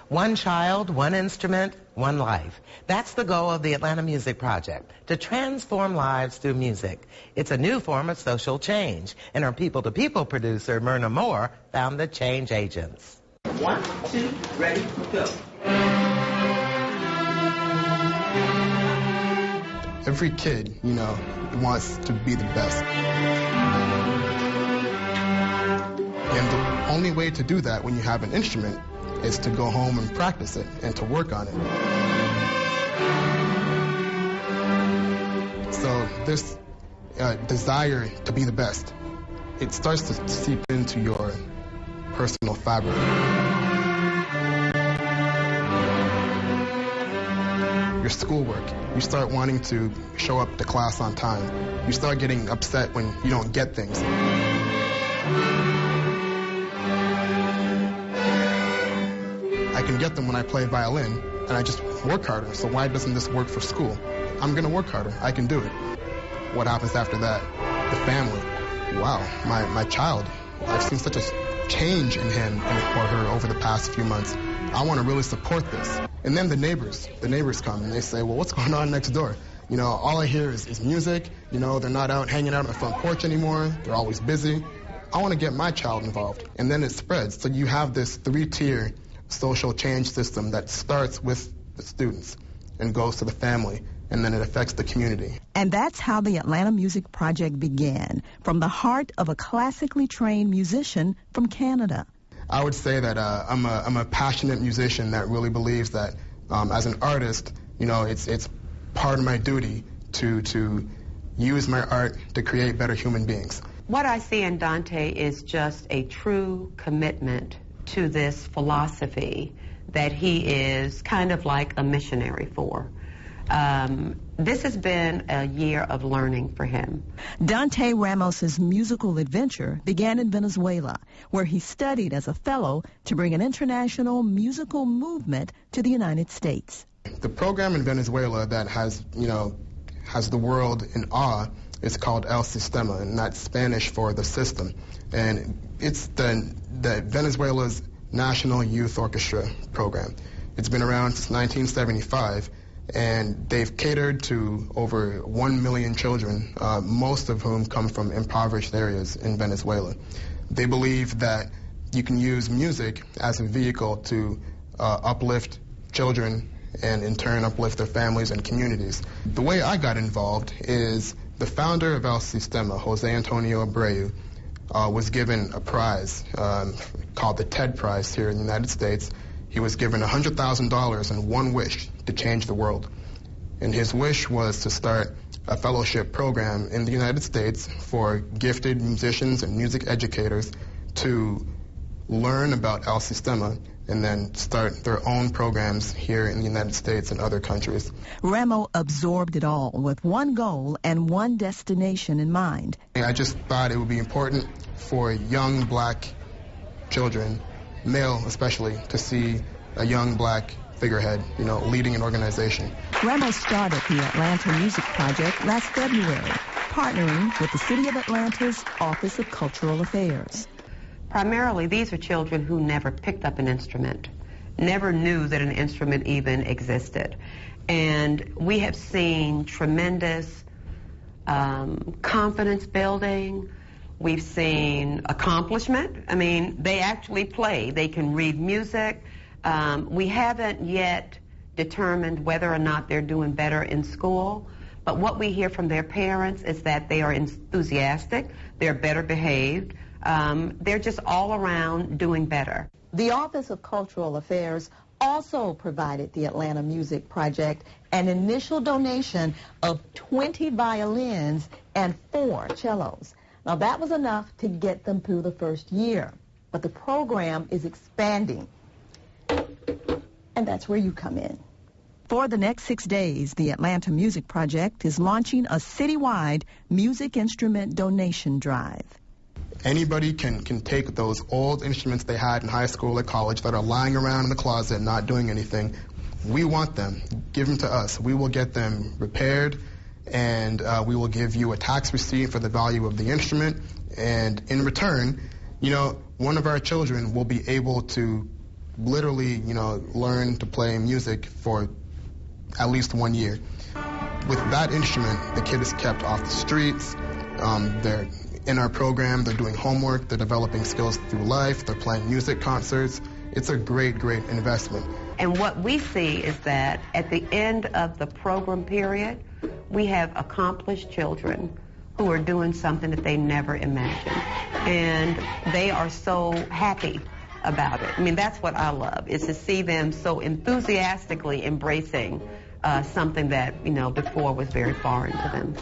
One child, one instrument, one life. That's the goal of the Atlanta Music Project, to transform lives through music. It's a new form of social change, and our people-to-people producer, Myrna Moore, found the change agents. 1, 2, ready, go. Every kid, wants to be the best. And the only way to do that when you have an instrument is to go home and practice it and to work on it. So this desire to be the best, it starts to seep into your personal fabric. Your schoolwork, you start wanting to show up to class on time. You start getting upset when you don't get things. I can get them when I play violin, and I just work harder. So why doesn't this work for school? I'm going to work harder. I can do it. What happens after that? The family. Wow, my child. I've seen such a change in him or her over the past few months. I want to really support this. And then the neighbors come and they say, well, what's going on next door? All I hear is music. They're not out hanging out on the front porch anymore. They're always busy. I want to get my child involved. And then it spreads. So you have this 3-tier social change system that starts with the students and goes to the family, and then it affects the community. And that's how the Atlanta Music Project began, from the heart of a classically trained musician from Canada. I would say that I'm a passionate musician that really believes that as an artist, it's part of my duty to use my art to create better human beings. What I see in Dante is just a true commitment to this philosophy that he is kind of like a missionary for. This has been a year of learning for him. Dante Ramos's musical adventure began in Venezuela, where he studied as a fellow to bring an international musical movement to the United States. The program in Venezuela that has the world in awe is called El Sistema, and that's Spanish for the system. And it's the Venezuela's National Youth Orchestra program. It's been around since 1975. And they've catered to over 1 million children, most of whom come from impoverished areas in Venezuela. They believe that you can use music as a vehicle to uplift children and in turn uplift their families and communities. The way I got involved is the founder of El Sistema, Jose Antonio Abreu, was given a prize called the TED Prize here in the United States. He was given $100,000 and one wish to change the world. And his wish was to start a fellowship program in the United States for gifted musicians and music educators to learn about El Sistema and then start their own programs here in the United States and other countries. Ramo absorbed it all with one goal and one destination in mind. I just thought it would be important for young black children, male especially, to see a young black figurehead, leading an organization. Ramo started the Atlanta Music Project last February, partnering with the City of Atlanta's Office of Cultural Affairs. Primarily, these are children who never picked up an instrument, never knew that an instrument even existed. And we have seen tremendous confidence building. We've seen accomplishment. I mean, they actually play. They can read music. We haven't yet determined whether or not they're doing better in school, but what we hear from their parents is that they are enthusiastic, they're better behaved, they're just all around doing better. The Office of Cultural Affairs also provided the Atlanta Music Project an initial donation of 20 violins and 4 cellos. Now, that was enough to get them through the first year, but the program is expanding, and that's where you come in. For the next 6 days, the Atlanta Music Project is launching a citywide music instrument donation drive. Anybody can take those old instruments they had in high school or college that are lying around in the closet not doing anything. We want them. Give them to us. We will get them repaired, and we will give you a tax receipt for the value of the instrument. And in return, one of our children will be able to literally, learn to play music for at least 1 year. With that instrument, the kid is kept off the streets. They're in our program. They're doing homework. They're developing skills through life. They're playing music concerts. It's a great, great investment. And what we see is that at the end of the program period, we have accomplished children who are doing something that they never imagined. And they are so happy about it. I mean, that's what I love, is to see them so enthusiastically embracing something that, before was very foreign to them.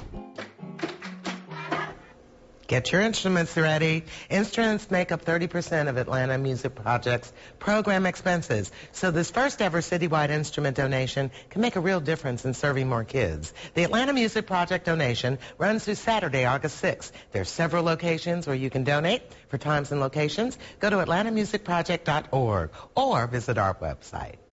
Get your instruments ready. Instruments make up 30% of Atlanta Music Project's program expenses. So this first ever citywide instrument donation can make a real difference in serving more kids. The Atlanta Music Project donation runs through Saturday, August 6th. There are several locations where you can donate. For times and locations, go to atlantamusicproject.org or visit our website.